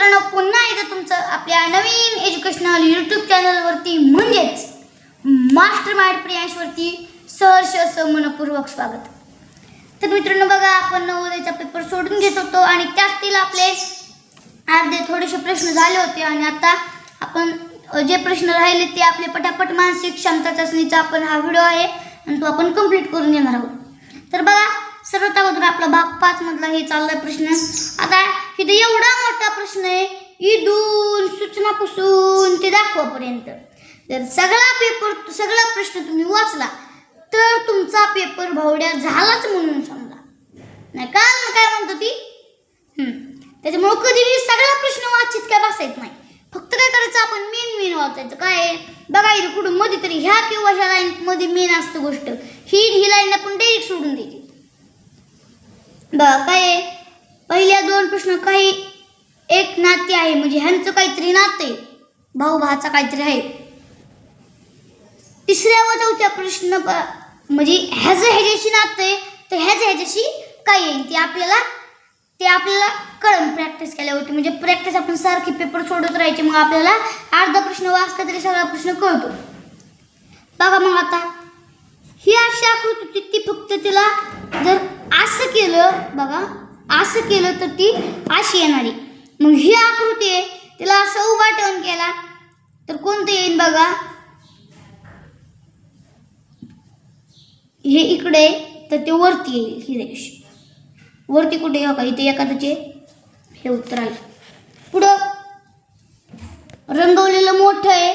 मित्रांनो, पुन्हा एकदा तुमचं आपल्या नवीन एज्युकेशनल यूट्यूब चॅनलवरती म्हणजेच मास्टर माइंड प्रियांशवरती सहर्ष असं मनपूर्वक स्वागत. तर मित्रांनो बघा, आपण नवोदयचा पेपर सोडून घेत होतो आणि त्यातील आपले अर्धे थोडेसे प्रश्न झाले होते आणि आता आपण जे प्रश्न राहिले ते आपले पटापट मानसिक क्षमता चाचणीचा आपण हा व्हिडिओ आहे आणि तो आपण कंप्लीट करून घेणार आहोत. तर बघा, सर्वात अगोदर आपला भाग 5 मधला हे चाललाय प्रश्न. आता इथे एवढा मोठा प्रश्न आहे, इथून सूचनापासून ते दाखवापर्यंत. जर सगळा प्रश्न तुम्ही वाचला तर तुमचा पेपर भावड्या झालाच म्हणून समजा. नाही का काय म्हणतो ती त्याच्यामुळे कधी सगळा प्रश्न वाचित काय बसायचं नाही. फक्त काय करायचं, आपण मेन वाचायचं. काय आहे बघा, इथे कुठं मध्ये तरी ह्या किंवा ह्या लाईन मध्ये मेन असतं गोष्ट. ही लाईन आपण डायरेक्ट सोडून द्यायची. बघा काय पहिल्या 2 प्रश्न काही एक नाते आहे, म्हणजे ह्यांचं काहीतरी नातं आहे, भाऊ भाचा काहीतरी आहे. तिसऱ्या व चौथ्या प्रश्न म्हणजे ह्याच्याशी नातं आहे, तर ह्याच्याशी काय आहे ते आपल्याला कळण प्रॅक्टिस केल्यावरती. म्हणजे प्रॅक्टिस आपण सारखी पेपर सोडत राहायचे, मग आपल्याला अर्धा प्रश्न वाचला तरी सगळा प्रश्न कळतो. बघा मग आता ही अशी आकृती, ती फक्त तिला जर असं केलं, बघा असं केलं तर ती अशी येणारी. मग ही आकृती आहे, तिला असं उभा ठेवून केला तर कोणतं येईल बघा, हे इकडे तर ते वरती येईल. ही रेष वरती कुठे बघा, इथे एखाद्याचे हे उत्तर आलं. पुढं रंगवलेलं मोठं आहे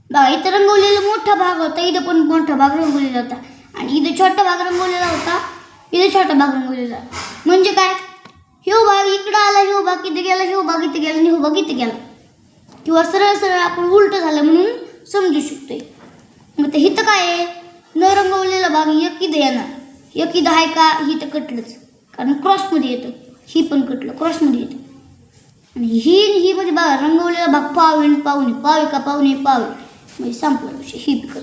बघा, इथं रंगवलेला मोठा भाग होता, इथं पण मोठा भाग रंगवलेला होता आणि इथे छोटा भाग रंगवलेला होता, इथे छोटा भाग रंगवलेला. म्हणजे काय, ह्यो भाग इकडं आला, ह्यो भाग इथे गेला, ह्यो भाग इथे गेला आणि ह्यो भाग इथे गेला, किंवा सरळ आपण उलट झालं म्हणून समजू शकतोय. मग ते इथं काय आहे, न रंगवलेला भाग एक इथं येणार, एक इथं आहे का, ही तर कटलंच कारण क्रॉसमध्ये येतं, ही पण कटलं क्रॉसमध्ये येतं. आणि ही मध्ये बघा रंगवलेला भाग पावे पाहुणे, पावे का पाहुणे पावे, म्हणजे संपला विषय, ही कटलं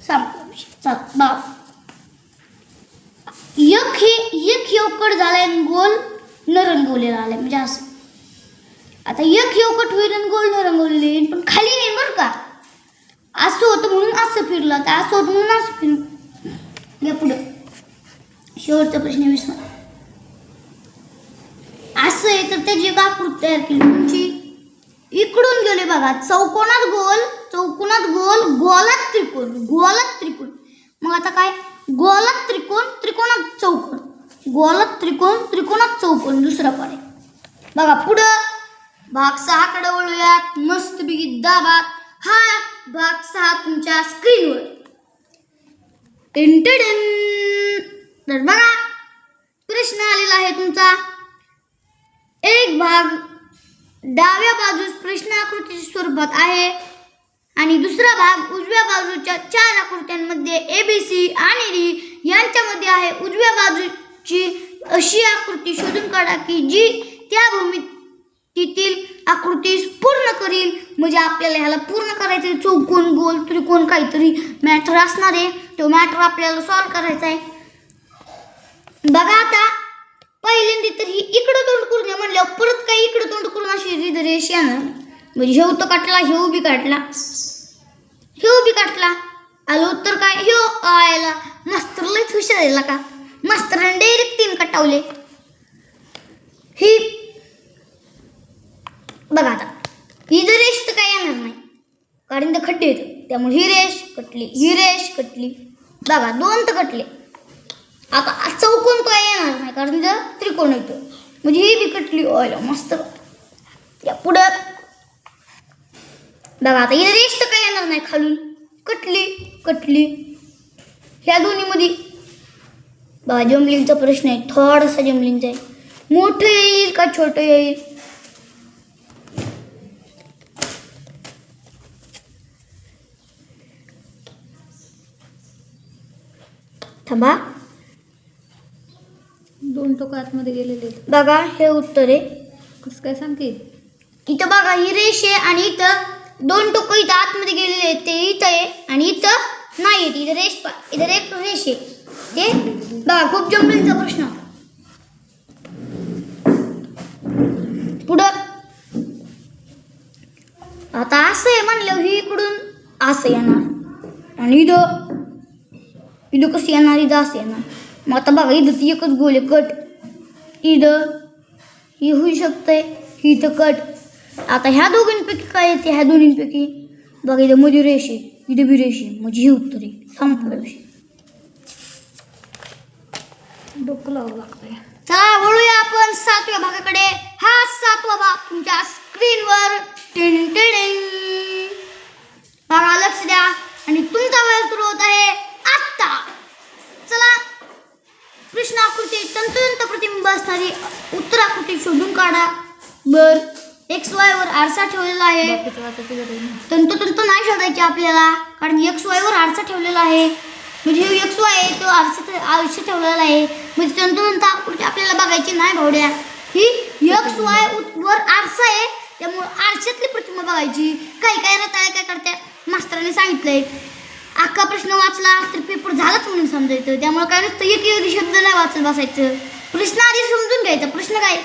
संपला विषय. चल बाब एक कट झालाय गोल न रंगवलेला आलाय, म्हणजे असं. आता एक कट होईल आणि गोल न रंगवलेले येईल, पण खाली नाही बरं का. असं होतं म्हणून असं फिरलं, तर असं होतं म्हणून असं फिरलं. या पुढं शेवटचा प्रश्न 20. असं आहे तर त्याची एक आकृती तयार केली, तुमची इकडून गेले बघा, चौकोनात गोल, गोलात त्रिकोण. मग आता काय, गोलात त्रिकोण, त्रिकोणात चौकोन, गोलात त्रिकोण, त्रिकोणात चौकोन, दुसरा पर्याय. बघा पुढं भाग 6 कडे वळूयात, मस्तपैकी दाबा. हा भाग 6 तुमच्या स्क्रीनवर. तर बघा प्रश्न आलेला आहे तुमचा. एक भाग डाव्या बाजूस प्रश्न आकृतीच्या स्वरूपात आहे आणि दुसरा भाग उजव्या बाजूच्या 4 आकृत्यांमध्ये ABC आणि D यांच्यामध्ये आहे. उजव्या बाजूची अशी आकृती शोधून काढा की जी त्या भूमितीतील आकृतीस पूर्ण करील. म्हणजे आपल्याला ह्याला पूर्ण करायचं, चौकोन गोल त्रिकोण काहीतरी मॅटर असणार आहे, तो मॅटर आपल्याला सॉल्व करायचा आहे. बघा आता पहिल्यांदा तर ही इकडं तोंड करून म्हणल्यावर परत काही इकडं तोंड करून अशी रेष येणार. म्हणजे हे तो काटला, हे उभी काटला, आलं उत्तर काय, ह्यो आयला मास्तर लयच हुशार आहे का, मास्तराने डायरेक्ट 3 कटावले. ही बघा आता ही जर रेष तर काय येणार नाही कारण ते खड्डे येतं, त्यामुळे ही रेष कटली, बघा 2 तर कटले. आता चौकोन काय येणार नाही कारण जर त्रिकोण येतो, म्हणजे ही बी कटली. ओयला मस्त. या पुढं बघा आता ही रेष तर काय येणार नाही, खालून कटली. ह्या दोन्हीमध्ये बघा जमलिंगचा प्रश्न आहे, थोडासा जमलिंगचा आहे. मोठं येईल का छोटं येईल, थांबा. 2 टोकं आतमध्ये गेलेले बघा हे उत्तर आहे. कसं काय सांगते, इथं बघा ही रेष आहे आणि इथं 2 टोकं इथं आतमध्ये गेलेले आहेत, ते इथं आहे आणि इथं नाही येत. इथं एक रेष आहे. ते बघा खूप जमलिंगचा प्रश्न. पुढं आता असं आहे म्हणलं ही इकडून असं येणार आणि इथं कसं येणार, इथं असं येणार. मग आता बघा इथं ती एकच गोल आहे कट, इथं ही होऊ शकतंय, ही इथं कट. आता ह्या दोघींपैकी काय येते, ह्या दोन्हींपैकी बघा इथं मध्ये रेषे, इथं बी रेषे, म्हणजे ही उत्तर आहे. संपला विषय. डोकं लावं लागतंय. चला वळूया आपण 7व्या भागाकडे. हा 7वा भाग तुमच्या स्क्रीनवर. Tin tiding. बघा लक्ष द्या आणि तुमचा वेळ सुरू होत आहे आत्ता. चला कृष्णाकृती तंतोतंत प्रतिबिंब असणारी उत्तर आकृती शोधून काढा. बर XY वर आरसा ठेवलेला आहे. तंतोतंत नाही शोधायचे आपल्याला, कारण XY वर आरसा ठेवलेला आहे. म्हणजे हे XY आहे तो आरसा ठेवलेला आहे, म्हणजे तंतोतंत आकृती आपल्याला बघायची नाही भावड्या. ही XY वर आरसा आहे, त्यामुळे आरशातली प्रतिमा बघायची. काही रताळे काय करतात, मास्तरांनी सांगितलंय अख्खा प्रश्न वाचला तर पेपर झालाच म्हणून समजायचं. त्यामुळे काय नसतं एक शब्द नाही वाचत बसायचं. प्रश्न आधी समजून घ्यायचा. प्रश्न काय,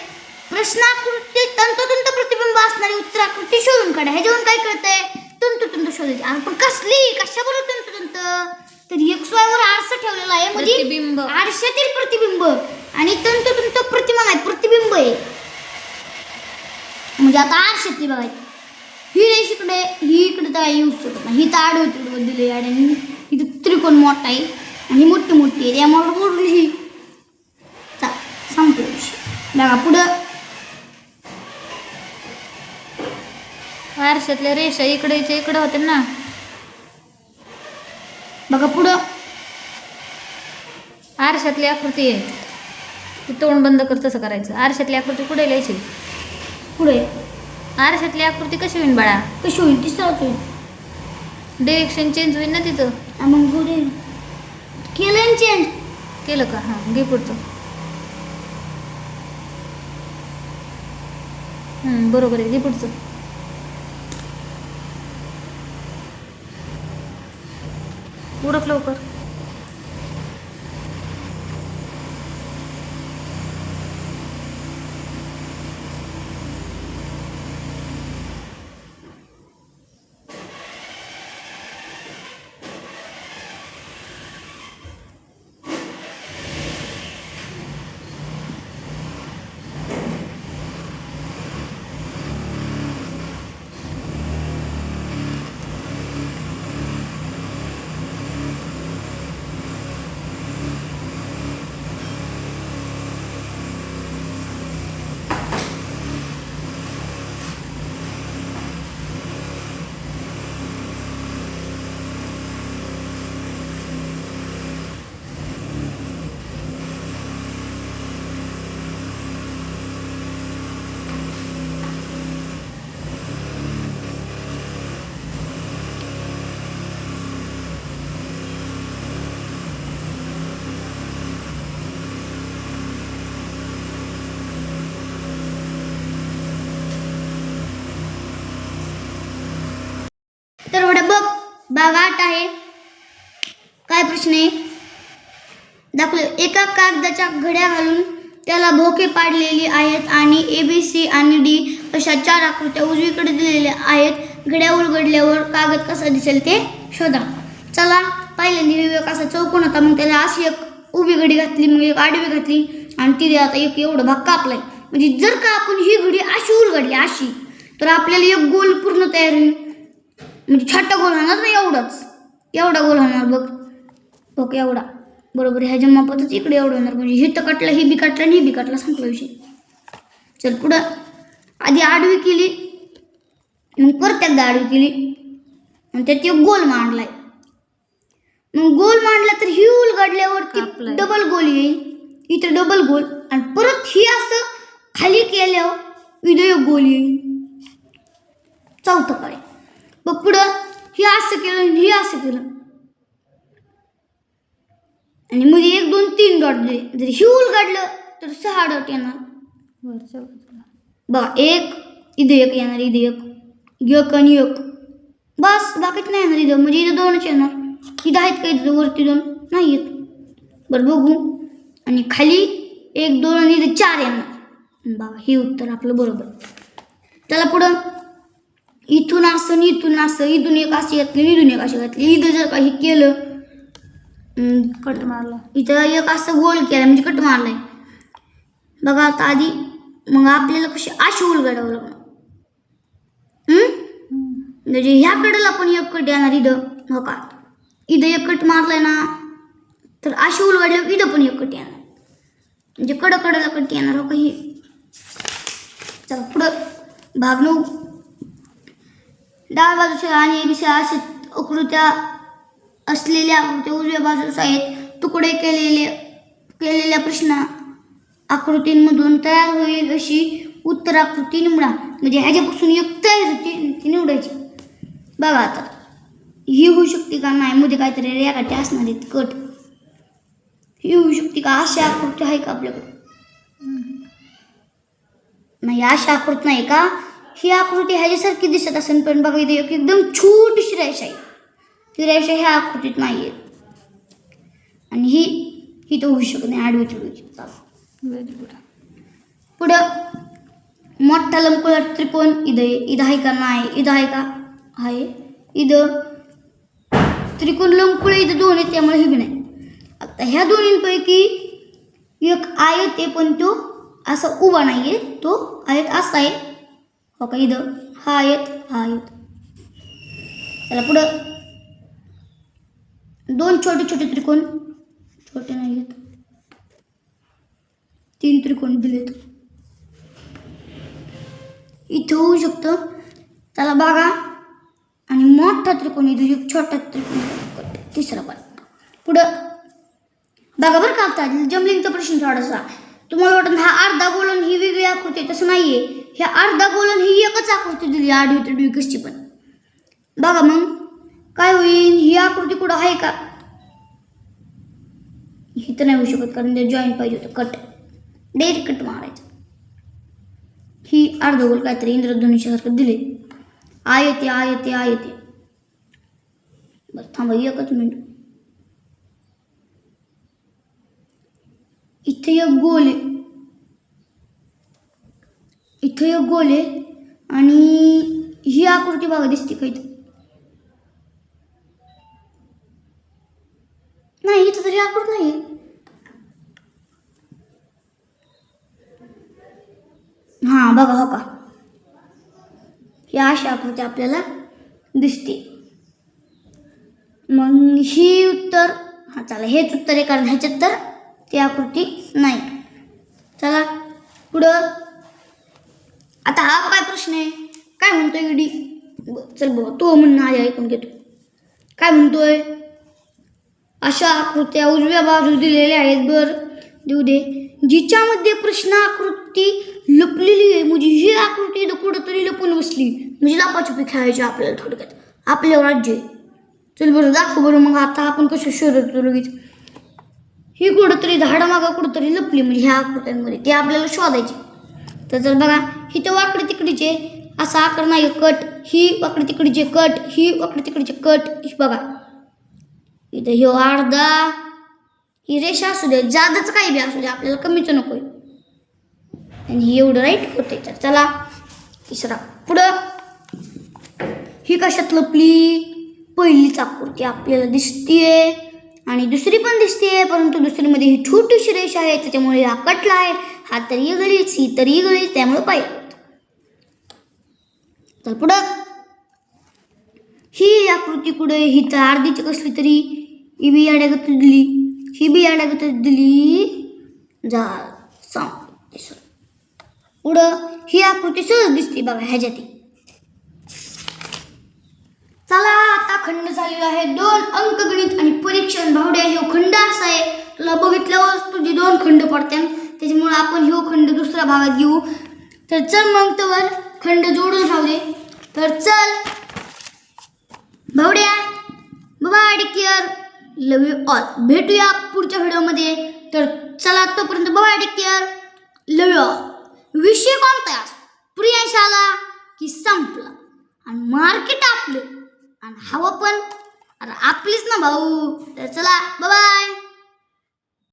प्रश्नाकृती तंतोतंत प्रतिबिंब असणारी उत्तराकृती शोधून काढा. ह्याच्यावरून काय कळतंय, तंतोतंत शोधायची. आपण कशाबरोबर तंतोतंत, तर XY वर आरसा ठेवलेला आहे म्हणजे प्रतिबिंब, आरशातील प्रतिबिंब. आणि तंतोतंत प्रतिमा नाही, प्रतिबिंब आहे. म्हणजे आता आरशातली बघायची. ही रेष इकडे, ही इकडे तर येऊ शकत नाही, ही तर आडवी तिकडे दिली आहे आणि इथं त्रिकोण मोठा आहे आणि मोठी मोठी आहे, त्यामुळे मोडली ही. संपलं विषय. बघा पुढं आरशातल्या रेषा इकडेच्या इकडे होते ना. बघा पुढं आरशातली आकृती आहे, ती तोंड बंद कर तसं करायचं. आरशातली आकृती कुठे लिहायची, पुढे आरशातली आकृती कशी होईल बाळा, कशी होईल, तिसराच होईल. डिरेक्शन चेंज होईल ना तिचं. मग पुढे केलं चेंज केलं का, हां घे पुढचं. बरोबर आहे, घे पुढचं. उरक लवकर. तर एवढं बघ, भाग 8 आहे. काय प्रश्न आहे दाखवले. एका कागदाच्या घड्या घालून त्याला भोके पाडलेली आहेत आणि ABC आणि D अशा 4 आकृत्या उजवीकडे दिलेल्या आहेत. घड्या उलगडल्यावर कागद कसा दिसेल ते शोधा. चला पहिल्यांदा एक असा चौकोन होता, मग त्याला अशी एक उभी घडी घातली, मग एक आडवी घातली आणि तिथे आता एक एवढा भाग कापलाय. म्हणजे जर का आपण ही घडी अशी उलगडली अशी, तर आपल्याला एक गोल पूर्ण तयार होईल. म्हणजे छोटा गोल होणार नाही, एवढा गोल होणार बघ. ओके एवढा बरोबर. ह्याच्या मापातच इकडे एवढं होणार. म्हणजे हे तर काटलं, हे बी काटलं आणि हे बी काटलं, संपला विषय. चल पुढं आधी आडवी केली, मग परत एकदा आडवी केली आणि त्यात एक गोल मांडलाय. मग गोल मांडला तर ही उलगडल्यावरती डबल गोल येईल, इथं डबल गोल, आणि परत ही असं खाली केल्यावर इथं एक गोल येईल. चौथं पाय बघ. पुढं हे असं केलं आणि हे असं केलं आणि मध्ये 1 2 3 डॉट दिले. जर ही उलगडलं तर 6 डॉट येणार. वरच्या बाजूला बघा, एक इथं एक येणार, इथं एक आणि एक, बस बाकीच नाही येणार. इथं म्हणजे इथं 2च येणार. इथं आहेत का, इथं वरती 2 नाही येत. बरं बघू. आणि खाली 1 2 आणि इथं 4 येणार. बघा हे उत्तर आपलं बरोबर. त्याला पुढं इथून असं आणि इथून असं, इथून एक अशी घातली इथून एक अशी घातली. इथं जर काही केलं कट मारला. इथं एक असं गोल केला म्हणजे कट मारलाय. बघा आता आधी मग आपल्याला कशी अशी उलगडावं लागणार. म्हणजे ह्या कडेला पण एक कट येणार इथं. हो का इथं एक कट मारलाय ना तर अशी उलगडल्यावर इथं पण एक कट येणार म्हणजे कडेला कट येणार. हो का ही. चला पुढं भाग 9. डाव्या बाजूच्या आणि दिशा अशा आकृत्या असलेल्या आकृत्या उजव्या बाजूस आहेत. तुकडे केलेल्या प्रश्न आकृतींमधून तयार होईल अशी उत्तर आकृती निवडा. म्हणजे ह्याच्यापासून एक तयार होती ती निवडायची. बघा आता ही होऊ शकते का नाही मध्ये काहीतरी रेखाटे असणार आहेत कट. ही होऊ शकते का अशी आकृती आहे का आपल्याकडे नाही अशी आकृती नाही का. ही आकृती ह्याच्यासारखी दिसत असेल पण बघा इथे एक एकदम छोटीशी रेषा आहे. ती रेषा ह्या आकृतीत नाही आहे आणि ही तर होऊ शकत नाही आडवी तिडवीची. Very good. पुढं मोठा लंबगोलाकार त्रिकोण इथं आहे का नाही इथं आहे का आहे. इथं त्रिकोण लंबगोल इथं 2 आहेत त्यामुळे हे बी नाही. आता ह्या दोन्हींपैकी एक आयत आहे पण तो असा उभा नाही आहे. तो आयत असा आहे. हो का इथं हा आयत हा आयत. त्याला पुढं 2 छोटे छोटे त्रिकोण छोटे नाही आहेत 3 त्रिकोण दिलेत. इथं होऊ शकतं. त्याला बघा आणि मोठा त्रिकोण इथं एक छोटा त्रिकोण तिसरा पण. पुढं बघा बरं का आता जमलिंगचा प्रश्न थोडासा. तुम्हाला वाटतं हा अर्धा गोलन ही वेगळी आकृती तसं नाही आहे. ह्या अर्धा गोलन ही एकच आकृती दिली आडवी तिडवी कशी पण. बघा मग काय होईल ही आकृती कुठं आहे का ही तर नाही होऊ शकत कारण ते जॉईंट पाहिजे होतं. कट डायरेक्ट कट मारायचं. ही अर्धगोल काहीतरी इंद्रधनुष्यासारखं दिले. आयते आयते आयते. बरं थांबा एकच मिनिट. इथे एक गोल आहे इथे एक गोल आहे आणि ही आकृती बघा दिसते का इथं नाही इथं तरी आकृती नाही. हां बघा हो का ही अशी आकृती आपल्याला दिसते. मग ही उत्तर हां चला हेच उत्तर आहे कारण ह्याच्यात तर ती आकृती नाही. चला पुढं आता हा काय प्रश्न आहे काय म्हणतोय गडी. चल बघा तो म्हणणं आधी ऐकून घेतो. काय म्हणतोय अशा आकृत्या उजव्या बाजूस दिलेल्या आहेत. बरं देऊ दे. जिच्यामध्ये प्रश्न आकृती लपलेली आहे म्हणजे ही आकृती कुठंतरी लपून बसली म्हणजे लपाछपी खेळायची आपल्याला थोडक्यात आपल्या राज्य. चल बरं दाखव बरं मग आता आपण कसं शोधतो लगेच. ही कुठंतरी झाडामागं कुठंतरी लपली म्हणजे ह्या आकृत्यांमध्ये ते आपल्याला शोधायची. तर जर बघा ही तर वाकडे तिकडीचे असा आकार नाही कट. ही वाकडे तिकडीचे कट ही वाकडे तिकडीचे कट. ही बघा इथं ह्यो अर्धा ही रेषा असू दे जादाच काही बी असू दे आपल्याला कमीच नको आहे आणि ही एवढं राईट होते. तर चला तिसरा पुढं ही कशात लपली पहिलीच आकृती आपल्याला दिसतीये आणि दुसरी पण दिसते परंतु दुसरीमध्ये ही छोटीशी रेषा आहे त्याच्यामुळे हा कटला आहे. हा तरी गळीच ही तरी गळीच त्यामुळे पाहिजे. तर पुढं ही आकृती कुठे ही तर अर्धीची कसली तरी ही बी याड्यागत दिली ही बी याड्यागत दिली जा सांग. पुढं ही आकृती सहज दिसते बघा ह्याच्यात. चला आता खंड झालेला आहे 2 अंकगणित आणि परीक्षण. भावड्या हे खंड असा आहे तुला बघितल्यावर तुझे 2 खंड पडतात त्याच्यामुळे आपण ह्यो खंड दुसऱ्या भागात घेऊ. तर चल मग तर खंड जोडून राहू दे. तर चल भावड्या bye take care love you all. भेटूया पुढच्या व्हिडिओमध्ये. तर चला तोपर्यंत bye take care love you all. विषय कोणता आहे प्रियांश आला की संपला आणि मार्केट आपलं आणि हवं पण अरे आपलीच ना भाऊ. तर चला बाय.